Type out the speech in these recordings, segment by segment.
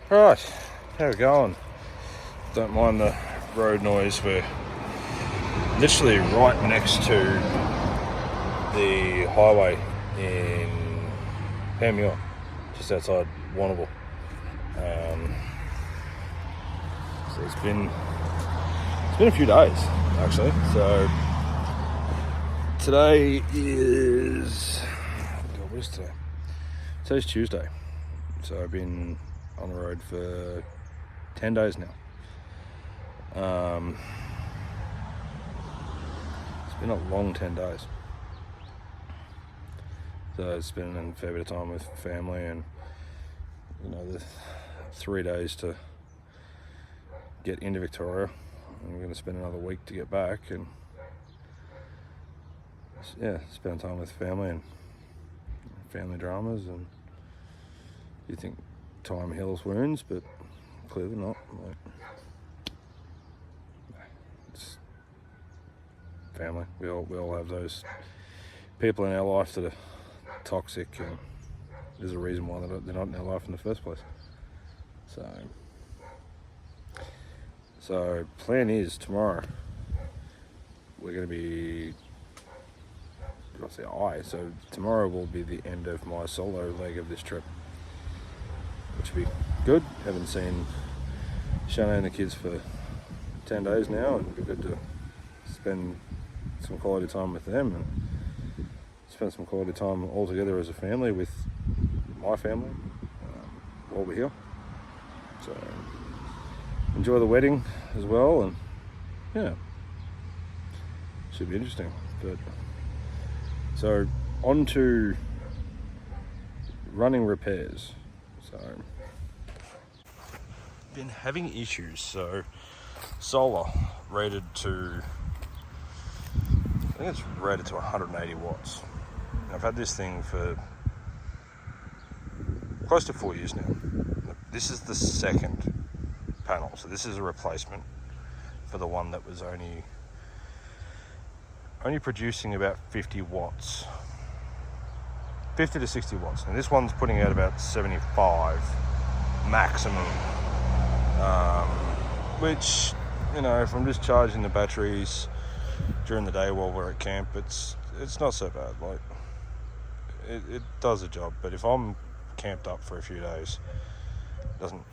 Right, how we going? Don't mind the road noise. We're literally right next to the highway in Panmure, just outside Warrnambool. So it's been a few days actually. So today is what is today? Today's Tuesday. So I've been on the road for 10 days now. It's been a long 10 days. So it's been a fair bit of time with family, and the 3 days to get into Victoria. And we're going to spend another week to get back, and spend time with family and family dramas. And you think time heals wounds, but clearly not. It's family. We all have those people in our life that are toxic, and there's a reason why they're not in our life in the first place. So plan is tomorrow we're going to be, so tomorrow will be the end of my solo leg of this trip, which will be good. Haven't seen Shanna and the kids for 10 days now, and it'll be good to spend some quality time with them and spend some quality time all together as a family with my family while we're here. So enjoy the wedding as well, and should be interesting. But so on to running repairs. So been having issues. So solar rated to, I think it's rated to 180 watts. I've had this thing for close to 4 years now. This is the second panel, so this is a replacement for the one that was only producing about 50 watts, 50 to 60 watts, and this one's putting out about 75 maximum, which, if I'm just charging the batteries during the day while we're at camp, it's not so bad. Like, it does the job. But if I'm camped up for a few days, it doesn't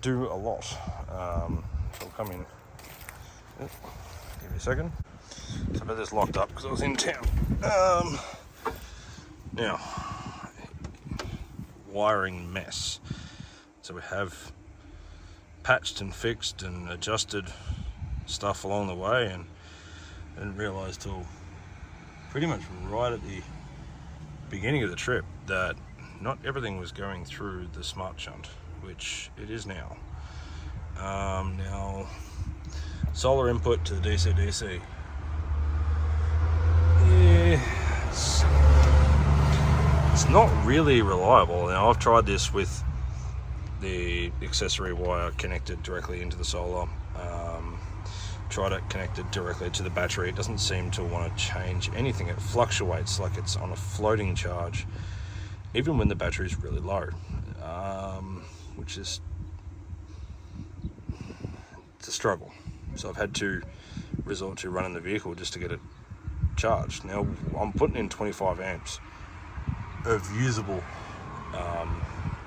do a lot. So I'll come in. Give me a second. So I bet this locked up because I was in town. Now, wiring mess. So we have patched and fixed and adjusted stuff along the way, and I didn't realise till pretty much right at the beginning of the trip that not everything was going through the smart shunt, which it is now. Now, solar input to the DC-DC. It's not really reliable. Now, I've tried this with the accessory wire connected directly into the solar. Tried it connected directly to the battery. It doesn't seem to want to change anything. It fluctuates like it's on a floating charge, even when the battery is really low, which is, it's a struggle. So I've had to resort to running the vehicle just to get it charged. Now I'm putting in 25 amps of usable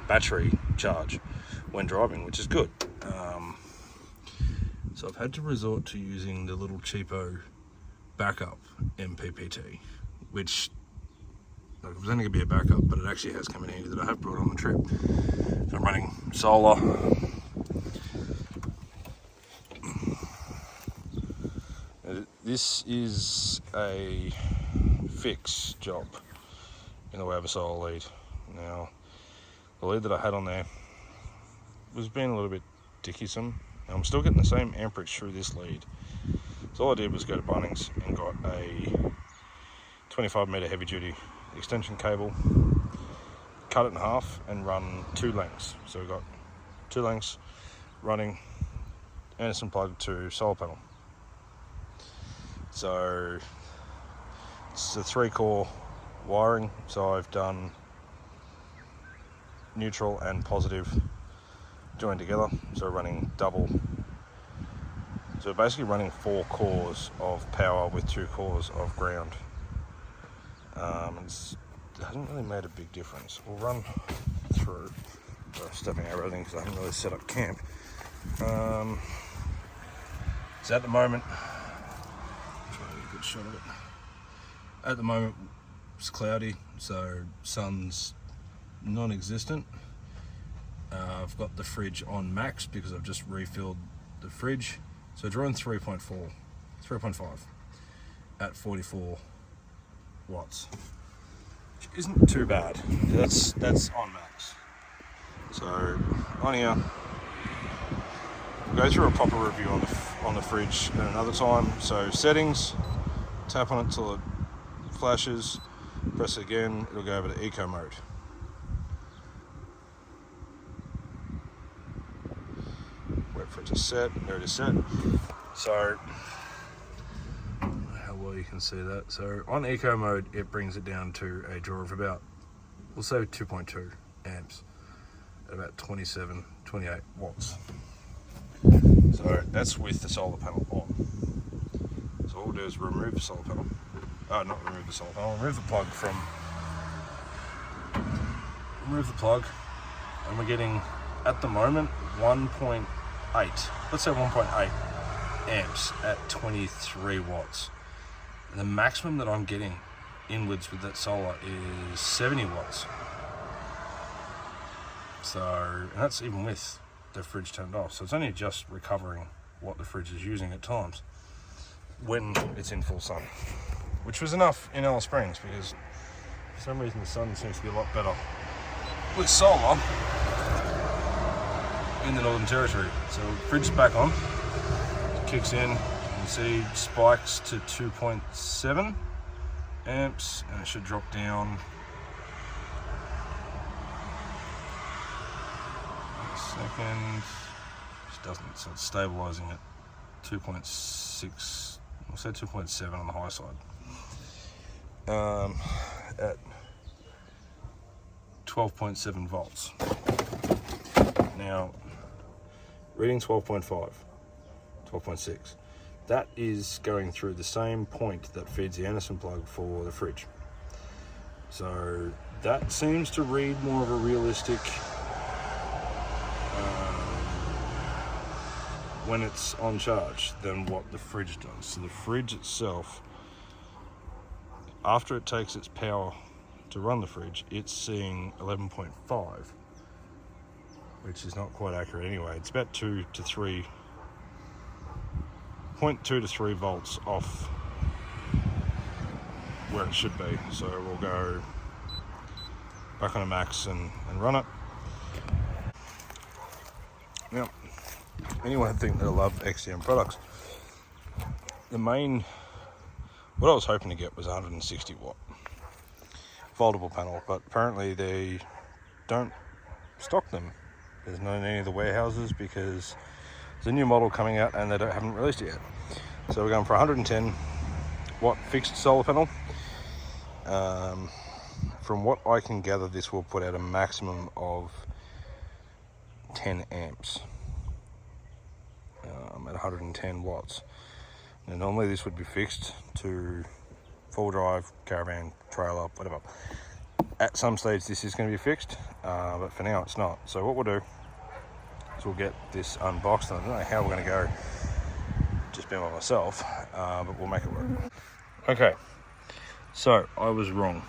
battery charge when driving, which is good. So I've had to resort to using the little cheapo backup MPPT, which, it was only going to be a backup, but it actually has come in handy that I have brought on the trip. So I'm running solar. This is a fix job in the way of a solar lead. Now, the lead that I had on there was being a little bit dickysome. I'm still getting the same amperage through this lead. So all I did was go to Bunnings and got a 25 metre heavy duty extension cable, cut it in half and run 2 lengths. So we've got 2 lengths running Anderson plug to solar panel. So it's a 3-core wiring. So I've done neutral and positive joined together, so running double. So basically running 4 cores of power with 2 cores of ground. It hasn't really made a big difference. We'll run through, stepping over everything because I haven't really set up camp. So at the moment, try to get a good shot of it. At the moment, it's cloudy, so sun's non-existent. I've got the fridge on max because I've just refilled the fridge. So drawing 3.5 at 44 watts, which isn't too bad. That's on max. So on here, we'll go through a proper review on the fridge at another time. So settings, tap on it till it flashes, press it again, it'll go over to eco mode. Wait for it to set. There it is set. So how well you can see that. So on eco mode, it brings it down to a draw of about, we'll say 2.2 amps at about 27, 28 watts. So that's with the solar panel on. So all we'll do is remove the solar panel. Not remove the solar panel, remove the plug and we're getting, at the moment, 1.8, let's say 1.8 amps at 23 watts. And the maximum that I'm getting inwards with that solar is 70 watts. So, and that's even with the fridge turned off. So it's only just recovering what the fridge is using at times when it's in full sun, which was enough in Alice Springs because for some reason the sun seems to be a lot better with solar in the Northern Territory. So fridge is back on, it kicks in, you can see spikes to 2.7 amps and it should drop down second. It doesn't, so it's stabilizing at 2.6, we'll say 2.7 on the high side. At 12.7 volts. Now, reading 12.5, 12.6. That is going through the same point that feeds the Anderson plug for the fridge. So that seems to read more of a realistic when it's on charge than what the fridge does. So the fridge itself, after it takes its power to run the fridge, it's seeing 11.5, which is not quite accurate anyway. It's about 0.2 to 3 volts off where it should be. So we'll go back on a max and run it. Now, anyone think that I love XDM products, what I was hoping to get was 160 watt foldable panel, but apparently they don't stock them. There's not in any of the warehouses because there's a new model coming out and they haven't released it yet. So we're going for 110 watt fixed solar panel. From what I can gather, this will put out a maximum of 10 amps at 110 watts. Now normally this would be fixed to full drive, caravan, trailer, whatever. At some stage this is going to be fixed, but for now it's not. So what we'll do is we'll get this unboxed. I don't know how we're going to go, just being by myself, but we'll make it work. Okay, so I was wrong.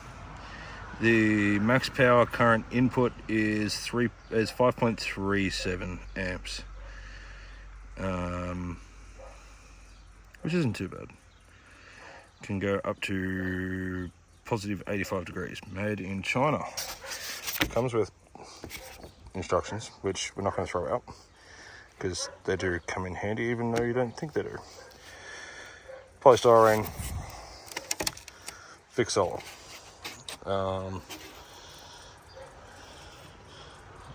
The max power current input is 5.37 amps, which isn't too bad. Can go up to positive 85 degrees. Made in China. It comes with instructions, which we're not going to throw out because they do come in handy, even though you don't think they do. Polystyrene, fixed solar.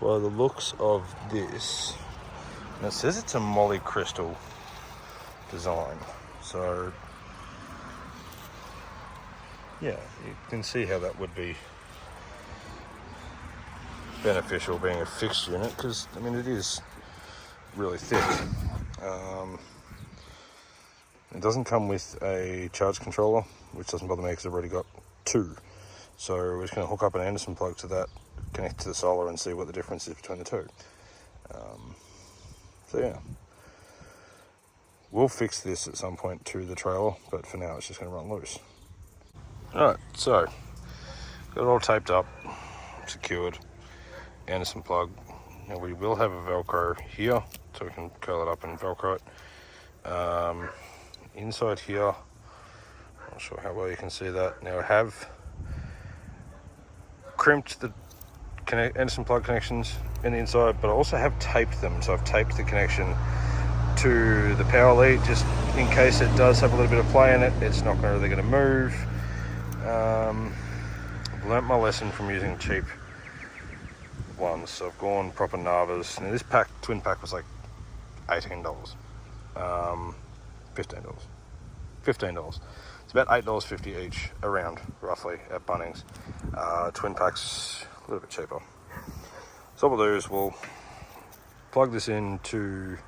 By the looks of this, and it says it's a moly crystal design, so yeah, you can see how that would be beneficial being a fixed unit because, I mean, it is really thick. It doesn't come with a charge controller, which doesn't bother me because I've already got two. So we're just going to hook up an Anderson plug to that, connect to the solar and see what the difference is between the two. So yeah, we'll fix this at some point to the trailer, but for now it's just going to run loose. Alright, so got it all taped up, secured, Anderson plug. Now we will have a Velcro here, so we can curl it up and Velcro it. Inside here, not sure how well you can see that. Now I have crimped the Anderson plug connections in the inside, but I also have taped them. So I've taped the connection to the power lead just in case it does have a little bit of play in it. It's not really going to move. I've learnt my lesson from using cheap ones, so I've gone proper Navas. Now this twin pack was like $18, $15. It's about $8.50 each around, roughly, at Bunnings. Twin pack's a little bit cheaper. So what we'll do is we'll plug this into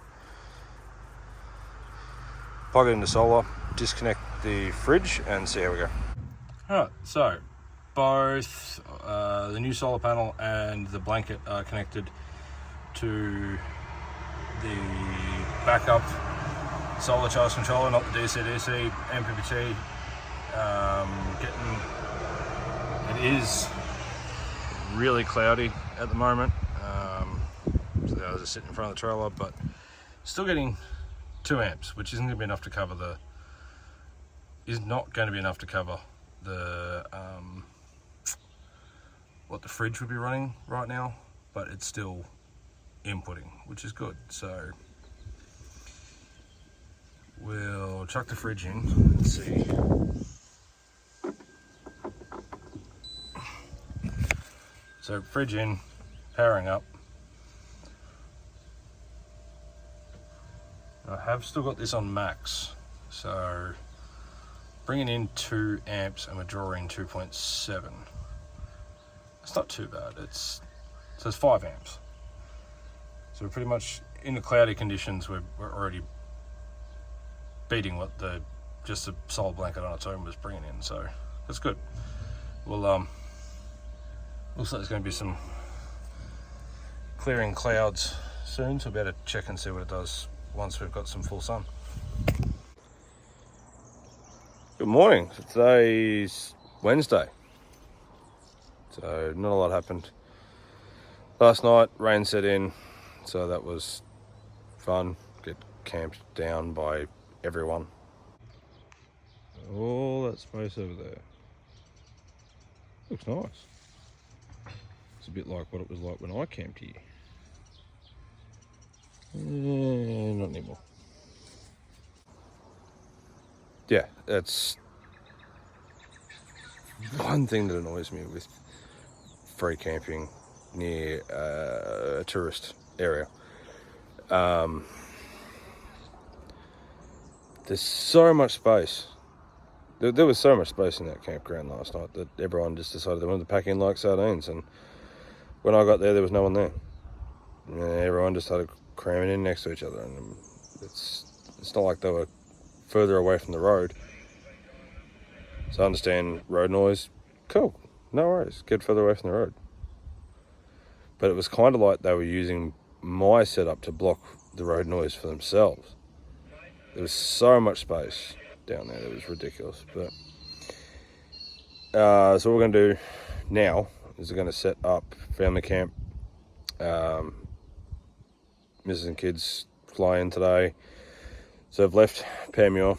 solar, disconnect the fridge and see how we go. Alright, so both the new solar panel and the blanket are connected to the backup solar charge controller, not the DC-DC MPPT. It is really cloudy at the moment, so I was just sitting in front of the trailer, but still getting 2 amps, which isn't going to be enough to cover what the fridge would be running right now, but it's still inputting, which is good. So we'll chuck the fridge in and see. So fridge in, powering up. I have still got this on max, so bringing in 2 amps and we're drawing 2.7. It's not too bad. So it's 5 amps. So we're pretty much in the cloudy conditions. We're already beating what just the solar blanket on its own was bringing in. So that's good. Well, looks like there's going to be some clearing clouds soon, so we'll be able to check and see what it does once we've got some full sun. Good morning. Today's Wednesday, so not a lot happened. Last night rain set in, so that was fun. Get camped down by everyone. All that space over there looks nice. It's a bit like what it was like when I camped here. Not anymore. Yeah, that's one thing that annoys me with free camping near a tourist area. There's so much space. There was so much space in that campground last night that everyone just decided they wanted to pack in like sardines, and when I got there was no one there. And everyone just started cramming in next to each other, and it's not like they were further away from the road. So I understand road noise, cool, no worries, get further away from the road. But it was kind of like they were using my setup to block the road noise for themselves. There was so much space down there, it was ridiculous. But so what we're going to do now is we're going to set up family camp. Mrs. and kids fly in today, so I've left Panmure,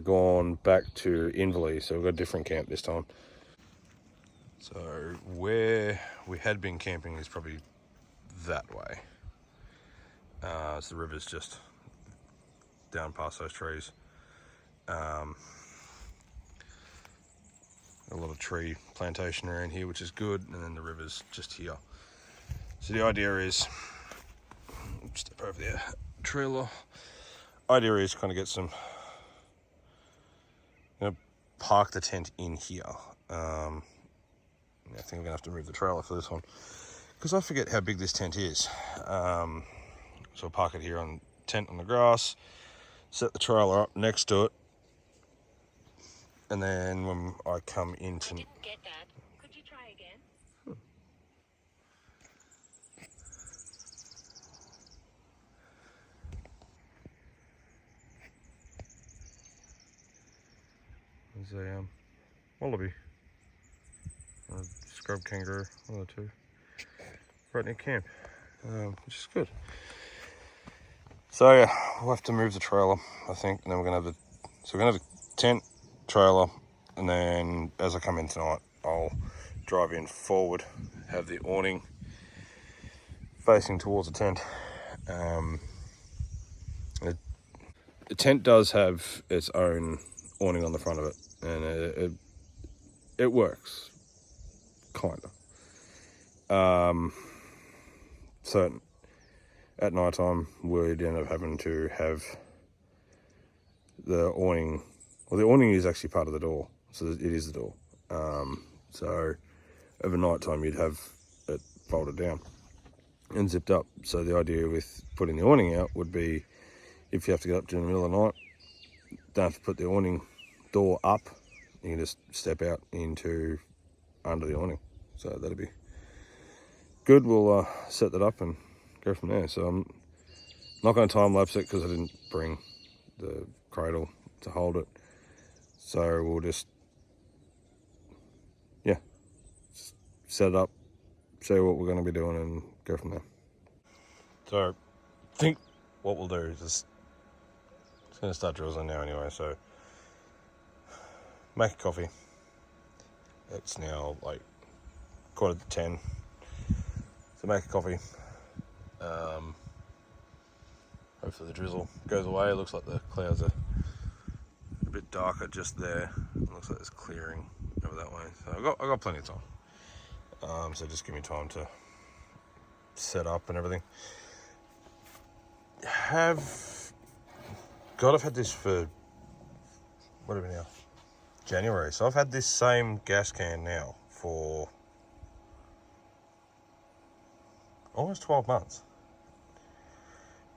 gone back to Inverleigh, so we've got a different camp this time. So where we had been camping is probably that way. So the river's just down past those trees. A lot of tree plantation around here, which is good, and then the river's just here. So the idea is, step over there, trailer. Idea is kind of get some, park the tent in here. I think I'm gonna have to move the trailer for this one because I forget how big this tent is. So I'll park it here on tent on the grass, set the trailer up next to it, and then when I come into... I didn't get that. Could you try again? There's a wallaby, or a scrub kangaroo, one of the two, right near camp, which is good. So yeah, we'll have to move the trailer, I think, and then we're gonna have we're gonna have a tent, trailer, and then as I come in tonight, I'll drive in forward, have the awning facing towards the tent. The tent does have its own awning on the front of it, and it works, kinda. So at night time, we'd end up having to have the awning. Well, the awning is actually part of the door, so it is the door. So over night time, you'd have it folded down and zipped up. So the idea with putting the awning out would be, if you have to get up during the middle of the night, don't have to put the awning door up. You can just step out into under the awning. So that'd be good. We'll set that up and go from there. So I'm not going to time lapse it because I didn't bring the cradle to hold it. So we'll just, yeah, set it up, show what we're going to be doing, and go from there. So I think what we'll do is just going to start drizzling now anyway. So make a coffee. It's now like 9:45. So make a coffee. Hopefully the drizzle goes away. It looks like the clouds are a bit darker just there. It looks like there's clearing over that way. So I've got plenty of time. So just give me time to set up and everything. I've had this for, what are we now? January. So I've had this same gas can now for almost 12 months.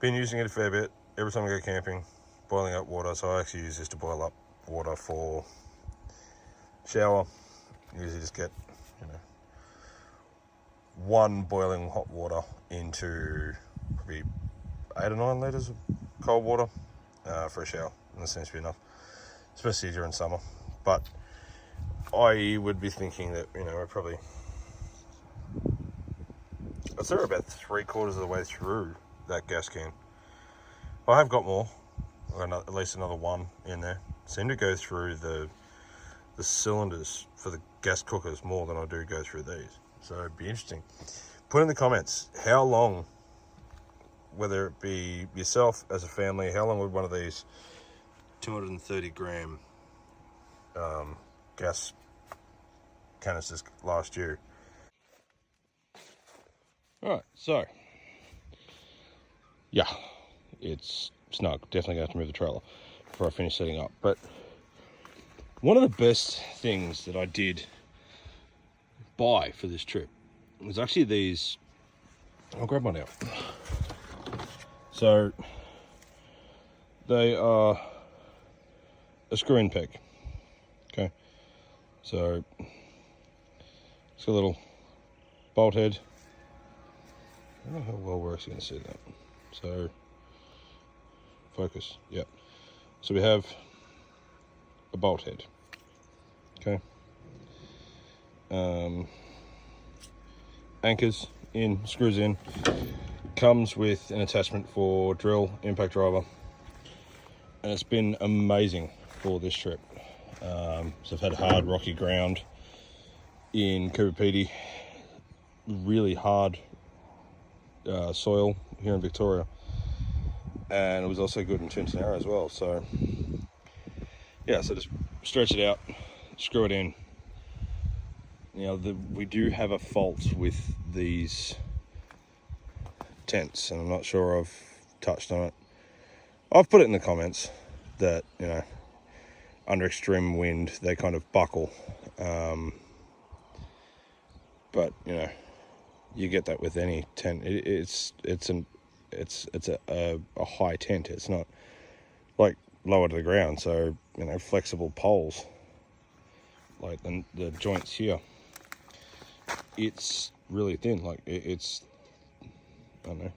Been using it a fair bit. Every time I go camping, boiling up water. So I actually use this to boil up water for shower. Usually just get, one boiling hot water into probably 8 or 9 litres of cold water for a shower. And that seems to be enough, especially during summer. But I would be thinking that, we're probably, I'd say we're about 3/4 of the way through that gas can. I have got more, or at least another one in there. Seem to go through the cylinders for the gas cookers more than I do go through these. So it'd be interesting. Put in the comments how long, whether it be yourself as a family, how long would one of these 230 gram gas canisters last you? Alright, so yeah, it's snug. Definitely gonna have to move the trailer before I finish setting up. But one of the best things that I did buy for this trip was actually these. I'll grab one out. So they are a screw-in peg. Okay, so it's a little bolt head. I don't know how well we're actually going to see that. So focus. Yep. So we have a bolt head. Okay. Anchors in, screws in. Comes with an attachment for drill, impact driver, and it's been amazing for this trip. So I've had hard rocky ground in Coober Pedy, really hard soil here in Victoria, and it was also good in Chinchilla as well. So yeah, so just stretch it out, screw it in. We do have a fault with these tents, and I'm not sure I've touched on it. I've put it in the comments that, under extreme wind, they kind of buckle. but you get that with any tent. It's a high tent. It's not like lower to the ground, so flexible poles like the joints here. It's really thin. Like it's I don't know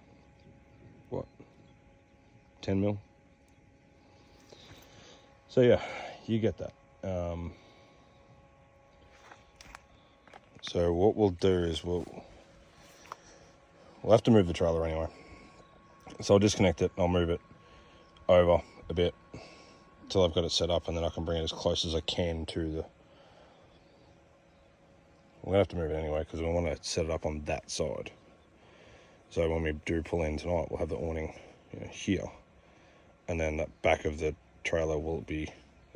what 10 mil. So yeah, you get that. So what we'll do is we'll have to move the trailer anyway. So I'll disconnect it, I'll move it over a bit until I've got it set up, and then I can bring it as close as I can to the... We're going to have to move it anyway because we want to set it up on that side. So when we do pull in tonight, we'll have the awning here, and then that back of the trailer will be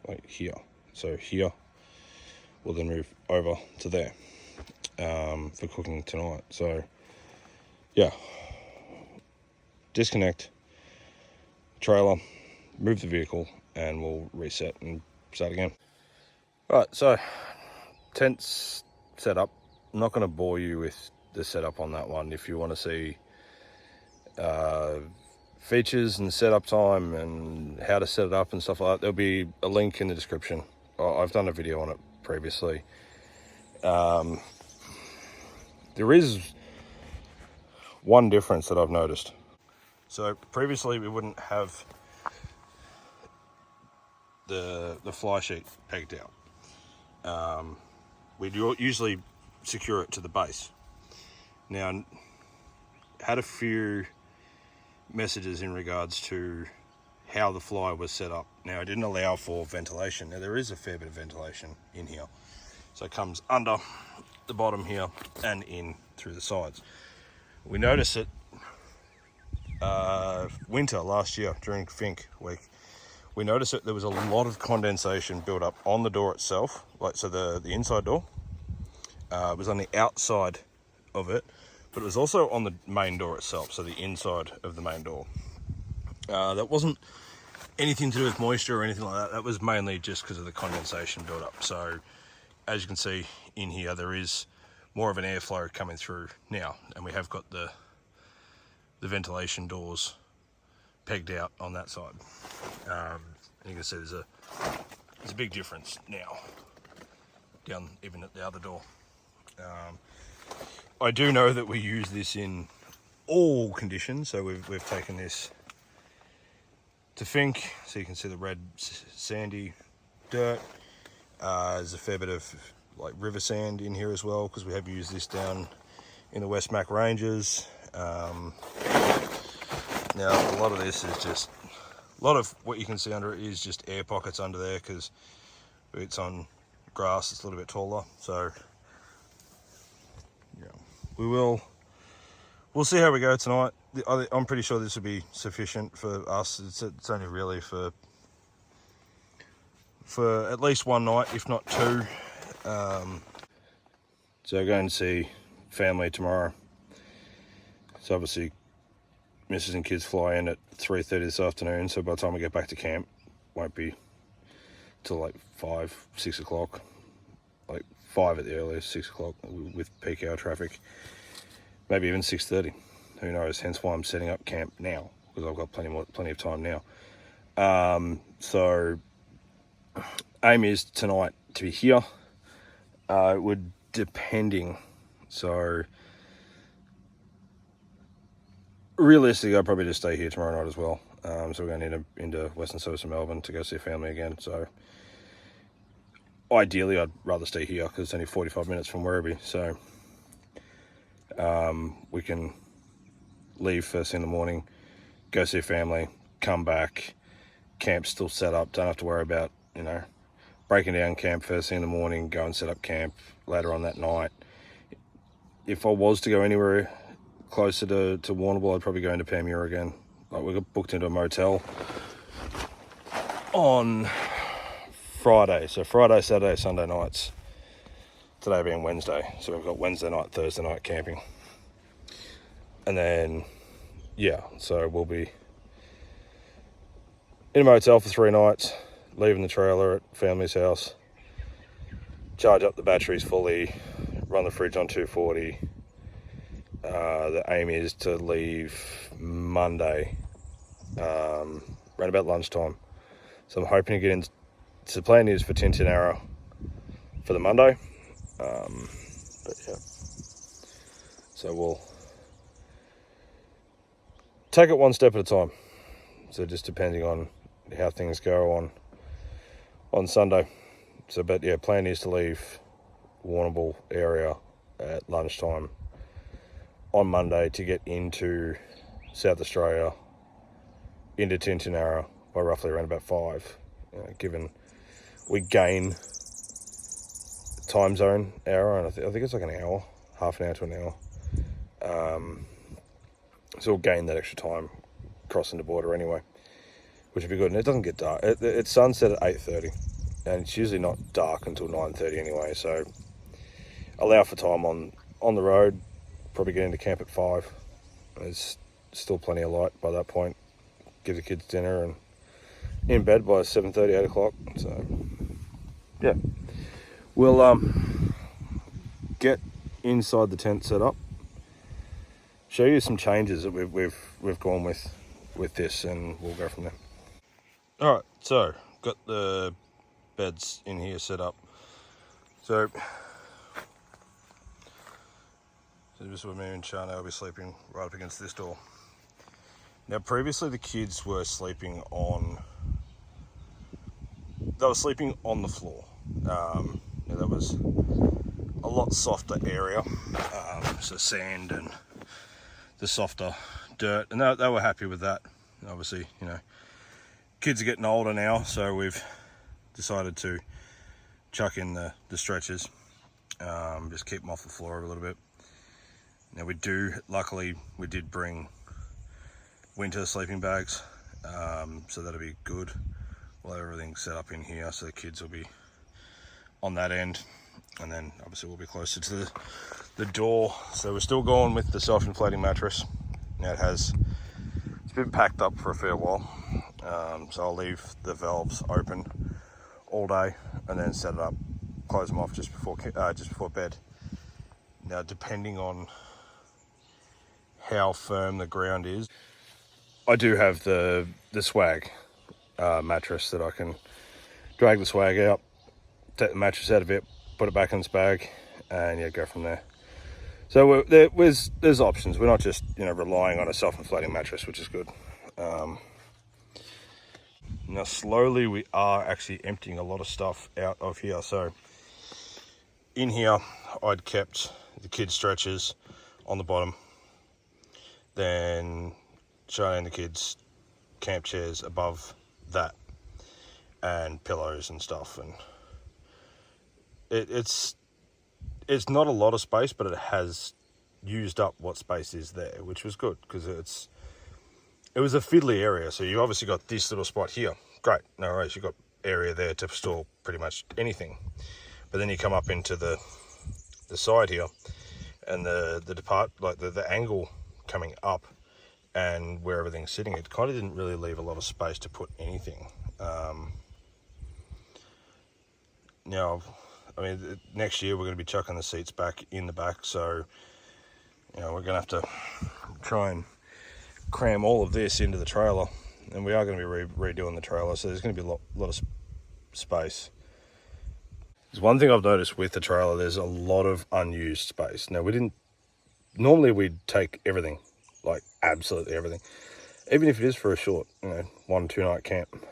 like here. So here, we'll then move over to there for cooking tonight. So yeah, disconnect trailer, move the vehicle, and we'll reset and start again. All right, so tent's set up. I'm not going to bore you with the setup on that one. If you want to see features and setup time and how to set it up and stuff like that, there'll be a link in the description. I've done a video on it previously. There is one difference that I've noticed. So previously we wouldn't have the fly sheet pegged out. We'd usually secure it to the base. Now, had a few messages in regards to how the fly was set up. Now, it didn't allow for ventilation. Now, there is a fair bit of ventilation in here. So it comes under the bottom here and in through the sides. We noticed it winter last year during Fink week. We noticed that there was a lot of condensation built up on the door itself. Like, so the inside door was on the outside of it, but it was also on the main door itself, so the inside of the main door. That wasn't anything to do with moisture or anything like that. That was mainly just because of the condensation built up. So as you can see in here, there is more of an airflow coming through now, and we have got the ventilation doors pegged out on that side. And you can see there's a big difference now down even at the other door. I do know that we use this in all conditions, so we've taken this to Fink, so you can see the red sandy dirt. There's a fair bit of like river sand in here as well, because we have used this down in the West Mac Ranges. Now a lot of this is just, a lot of what you can see under it is just air pockets under there, because it's on grass, it's a little bit taller. So yeah, we'll see how we go tonight. I'm pretty sure this will be sufficient for us. It's only really for at least one night, if not two. So going to see family tomorrow. So obviously Mrs. and kids fly in at 3:30 this afternoon, so by the time we get back to camp, won't be till like 5, 6 o'clock, like 5 at the earliest, 6 o'clock with peak hour traffic, maybe even 6:30, who knows, hence why I'm setting up camp now, because I've got plenty of time now. So aim is tonight to be here. It would, depending, so realistically I'll probably just stay here tomorrow night as well. So we're going into Western Service in Melbourne to go see family again. So ideally I'd rather stay here because it's only 45 minutes from Werribee. So we can leave first thing in the morning, go see family, come back, camp's still set up, don't have to worry about, breaking down camp first thing in the morning, go and set up camp later on that night. If I was to go anywhere closer to Warrnambool, I'd probably go into Panmure again. Like, we got booked into a motel on Friday. So Friday, Saturday, Sunday nights. Today being Wednesday. So we've got Wednesday night, Thursday night camping. And then, yeah, so we'll be in a motel for 3 nights, leaving the trailer at family's house, charge up the batteries fully, run the fridge on 240. The aim is to leave Monday, around about lunchtime. So I'm hoping to get in. So the plan is for Tintinara for the Monday. But yeah. So we'll take it one step at a time. So just depending on how things go on Sunday. So, but yeah, plan is to leave Warrnambool area at lunchtime on Monday to get into South Australia, into Tintinara by roughly around about 5. Given we gain time zone hour, and I think it's like an hour, half an hour to an hour. So we'll gain that extra time crossing the border anyway, which would be good. And it doesn't get dark. It's sunset at 8:30, and it's usually not dark until 9:30 anyway. So allow for time on the road. Probably get into camp at 5. There's still plenty of light by that point. Give the kids dinner and in bed by 7:30, 8 o'clock. So yeah, we'll get inside the tent set up. Show you some changes that we've gone with this, and we'll go from there. All right, so got the beds in here set up. So this is where me and Shana will be sleeping right up against this door. Now, previously the kids were sleeping on the floor. That was a lot softer area, so sand and the softer dirt, and they were happy with that. Obviously, kids are getting older now, so we've decided to chuck in the stretchers, just keep them off the floor a little bit. Now luckily we did bring winter sleeping bags, so that'll be good. We'll have everything set up in here, so the kids will be on that end, and then obviously we'll be closer to the door. So we're still going with the self-inflating mattress. Now it's been packed up for a fair while, so I'll leave the valves open all day and then set it up, close them off just before bed. Now, depending on how firm the ground is, I do have the swag mattress that I can drag the swag out, take the mattress out of it, put it back in its bag, and yeah, go from there. So there's options. We're not just relying on a self-inflating mattress, which is good. Now slowly we are actually emptying a lot of stuff out of here. So in here I'd kept the kids' stretchers on the bottom, then showing the kids camp chairs above that, and pillows and stuff, and it's not a lot of space, but it has used up what space is there, which was good, because it was a fiddly area. So you obviously got this little spot here, great, no worries, you've got area there to store pretty much anything. But then you come up into the side here, and the angle coming up and where everything's sitting, it kind of didn't really leave a lot of space to put anything. Now, I mean, next year we're going to be chucking the seats back in the back, so we're going to have to try and cram all of this into the trailer, and we are going to be redoing the trailer, so there's going to be a lot of space. There's one thing I've noticed with the trailer, there's a lot of unused space. Now, normally we'd take everything, like absolutely everything, even if it is for a short 1-2 night camp.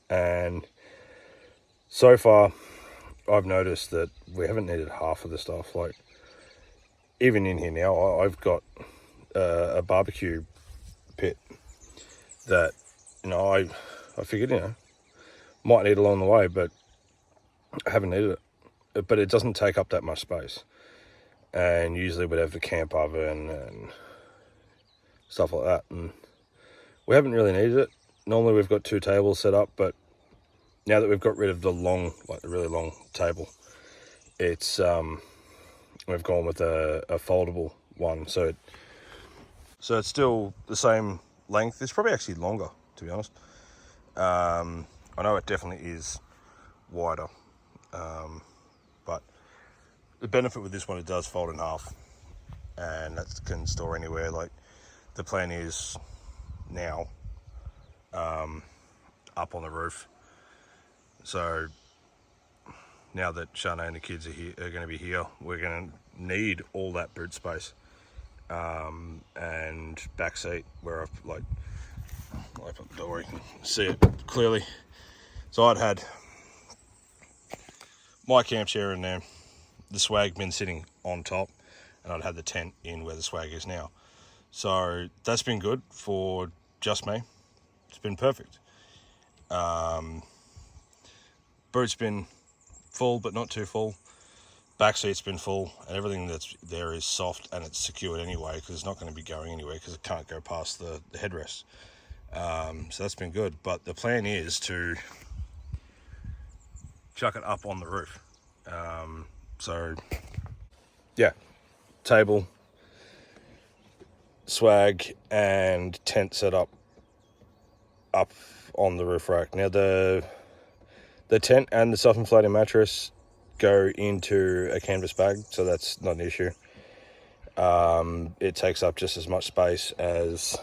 And so far I've noticed that we haven't needed half of the stuff. Like, even in here now, I've got a barbecue pit that I figured might need along the way, but I haven't needed it. But it doesn't take up that much space, and usually we'd have the camp oven and stuff like that, and we haven't really needed it. Normally we've got 2 tables set up, but now that we've got rid of the really long table, it's we've gone with a foldable one. So it's still the same length. It's probably actually longer, to be honest. I know it definitely is wider, but the benefit with this one, it does fold in half, and that can store anywhere. Like the plan is now up on the roof. So now that Shana and the kids are going to be here, we're going to need all that boot space and back seat where I've I'll open the door, you can see it clearly. So I'd had my camp chair in there, the swag bin sitting on top, and I'd had the tent in where the swag is now. So that's been good for just me. It's been perfect. Boot's been full, but not too full. Back seat's been full, and everything that's there is soft and it's secured anyway, because it's not going to be going anywhere because it can't go past the headrest. So that's been good, but the plan is to chuck it up on the roof. So yeah, table, swag, and tent set up on the roof rack. Now the tent and the self-inflating mattress go into a canvas bag, so that's not an issue. It takes up just as much space as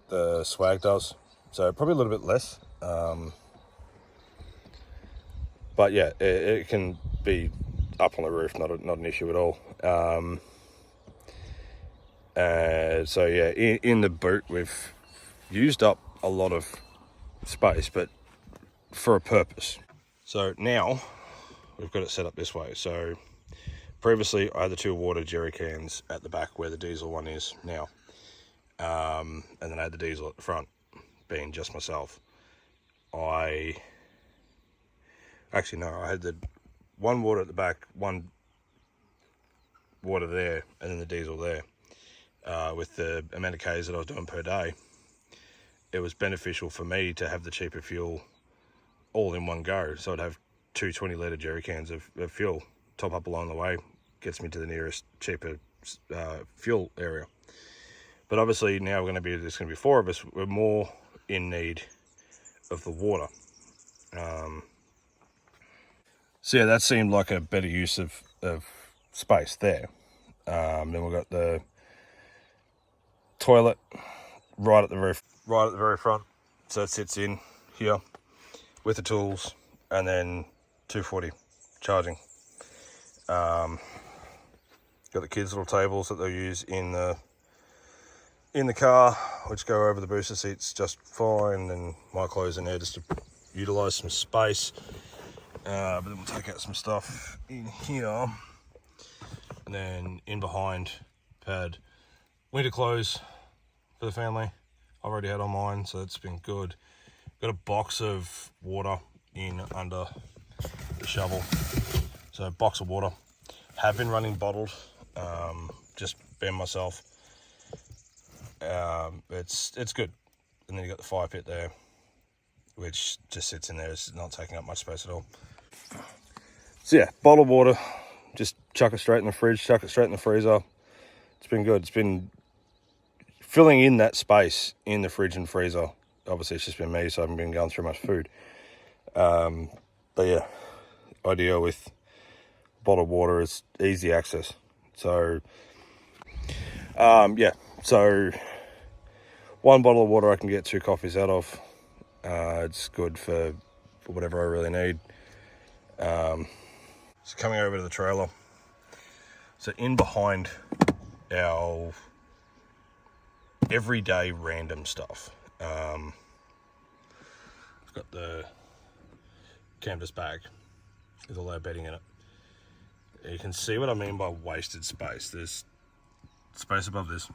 the swag does, so probably a little bit less. But yeah, it can be up on the roof, not an issue at all. So yeah, in the boot we've used up a lot of space, but for a purpose. So now we've got it set up this way. So previously I had the 2 water jerry cans at the back where the diesel one is now, and then I had the diesel at the front, being just myself. I had the 1 water at the back, 1 water there, and then the diesel there. With the amount of Ks that I was doing per day, it was beneficial for me to have the cheaper fuel all in one go. So I'd have 2 20-litre jerry cans of fuel, top up along the way, gets me to the nearest cheaper fuel area. But obviously now there's going to be 4 of us. We're more in need of the water. So yeah, that seemed like a better use of space there. Then we've got the toilet right at the roof, right at the very front. So it sits in here with the tools, and then 240 charging. Got the kids' little tables that they'll use in the car, which go over the booster seats just fine, and my clothes in there just to utilise some space. But then we'll take out some stuff in here, and then in behind had winter clothes for the family. I've already had on mine, so that's been good. Got a box of water in under the shovel, so a box of water. Have been running bottled, just being myself. It's good. And then you got the fire pit there, which just sits in there. It's not taking up much space at all. So yeah, bottled water, just chuck it straight in the fridge, chuck it straight in the freezer. It's been good. It's been filling in that space in the fridge and freezer. Obviously it's just been me, so I haven't been going through much food. But yeah, idea with bottled water is easy access. So yeah, so 1 bottle of water I can get 2 coffees out of. It's good for whatever I really need. So coming over to the trailer, so in behind our everyday random stuff, I've got the canvas bag with all our bedding in it. You can see what I mean by wasted space. There's space above this,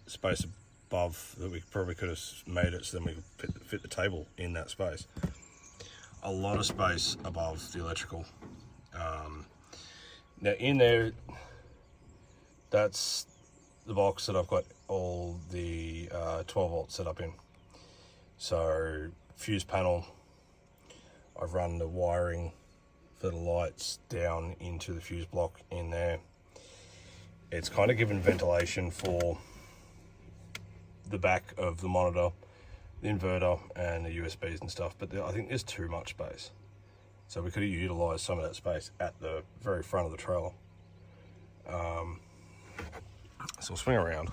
space above that we probably could have made it so then we could fit the table in that space. A lot of space above the electrical. Now in there, that's the box that I've got all the 12 volts set up in. So fuse panel, I've run the wiring for the lights down into the fuse block in there. It's kind of given ventilation for the back of the monitor, the inverter, and the USBs and stuff, but I think there's too much space. So we could have utilised some of that space at the very front of the trailer. So we'll swing around.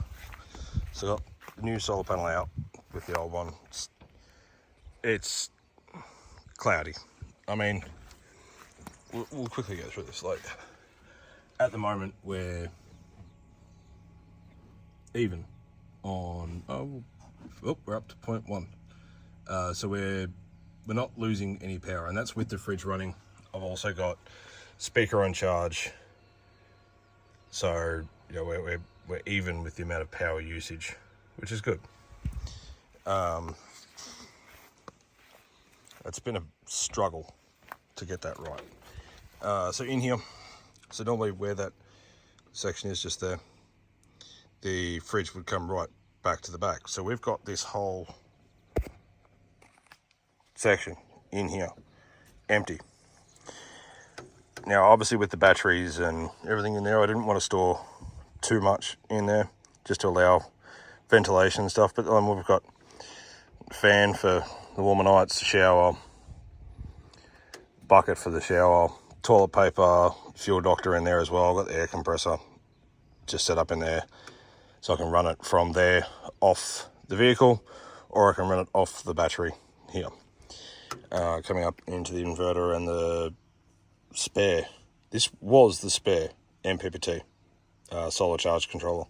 So got the new solar panel out with the old one. It's cloudy. I mean, we'll quickly go through this. Like, at the moment, we're even on. We're up to 0.1. So we're not losing any power, and that's with the fridge running. I've also got speaker on charge, so you know we're even with the amount of power usage, which is good. It's been a struggle to get that right. So in here, so normally where that section is just there, the fridge would come right back to the back. So we've got this whole section in here empty. Now obviously with the batteries and everything in there, I didn't want to store too much in there just to allow ventilation and stuff, but then we've got fan for the warmer nights, shower, bucket for the shower, toilet paper, fuel doctor in there as well. I've got the air compressor just set up in there so I can run it from there off the vehicle, or I can run it off the battery here. Coming up into the inverter and the spare. This was the spare MPPT solar charge controller.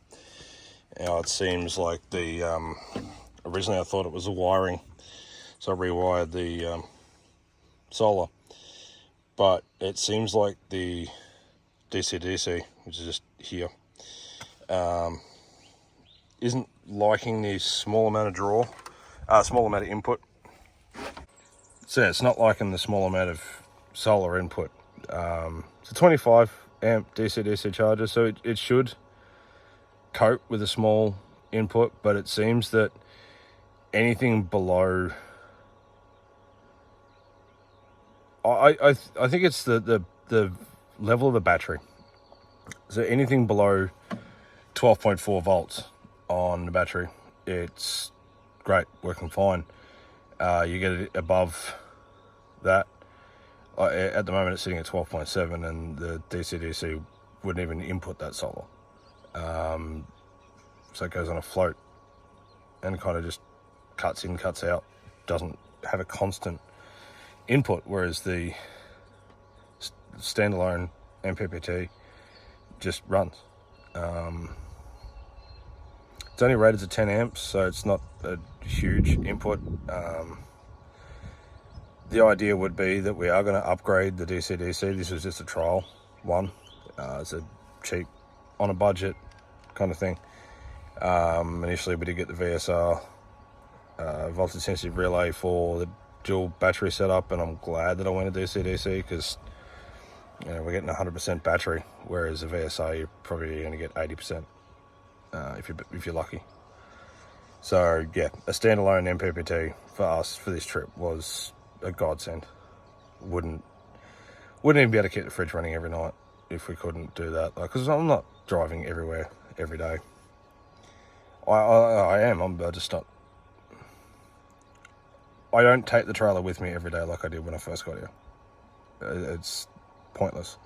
Now it seems like the originally I thought it was the wiring, so I rewired the solar, but it seems like the DC-DC, which is just here, isn't liking the small amount of draw, small amount of input. So it's not liking the small amount of solar input. It's a 25 amp DC-DC charger, so it should cope with a small input, but it seems that anything below, I think it's the level of the battery. So anything below 12.4 volts on the battery, it's great, working fine. You get it above that. At the moment it's sitting at 12.7, and the DC-DC wouldn't even input that solar. So it goes on a float and kind of just cuts in, cuts out, doesn't have a constant input, whereas the standalone MPPT just runs. It's only rated to 10 amps, so it's not a huge input. The idea would be that we are going to upgrade the DC-DC. This was just a trial one. It's a cheap, on a budget kind of thing. Initially we did get the VSR voltage sensitive relay for the dual battery setup, and I'm glad that I went to DC-DC because we're getting 100% battery, whereas a VSR you're probably going to get 80% if you're lucky. So yeah, a standalone MPPT for us for this trip was a godsend. Wouldn't even be able to keep the fridge running every night if we couldn't do that, because I'm not driving everywhere every day. I am. I'm just not. I don't take the trailer with me every day like I did when I first got here. It's pointless.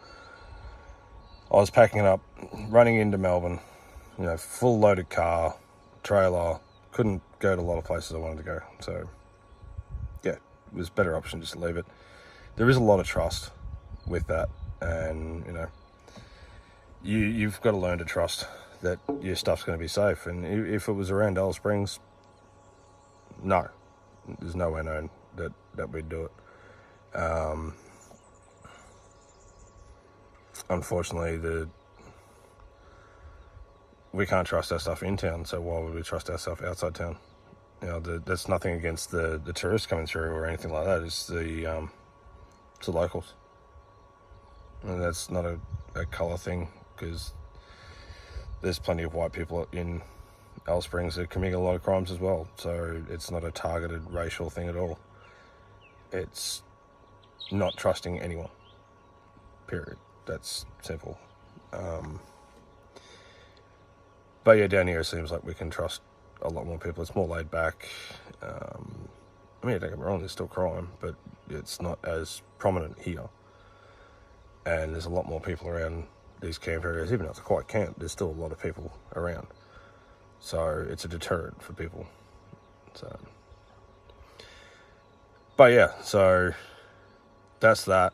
I was packing it up, running into Melbourne, full loaded car, trailer. Couldn't go to a lot of places I wanted to go. So, yeah, it was a better option just to leave it. There is a lot of trust with that, and you've got to learn to trust that your stuff's going to be safe. And if it was around Alice Springs, no, there's no way known that we'd do it. Unfortunately, we can't trust our stuff in town, so why would we trust our stuff outside town? That's nothing against the tourists coming through or anything like that. It's the locals, and that's not a colour thing, because there's plenty of white people in Alice Springs that are committing a lot of crimes as well. So it's not a targeted racial thing at all. It's not trusting anyone. Period. That's simple. But yeah, down here it seems like we can trust a lot more people. It's more laid back. I mean, don't get me wrong, there's still crime, but it's not as prominent here. And there's a lot more people around these camp areas. Even though it's a quiet camp, there's still a lot of people around. So it's a deterrent for people. So, but yeah, so that's that.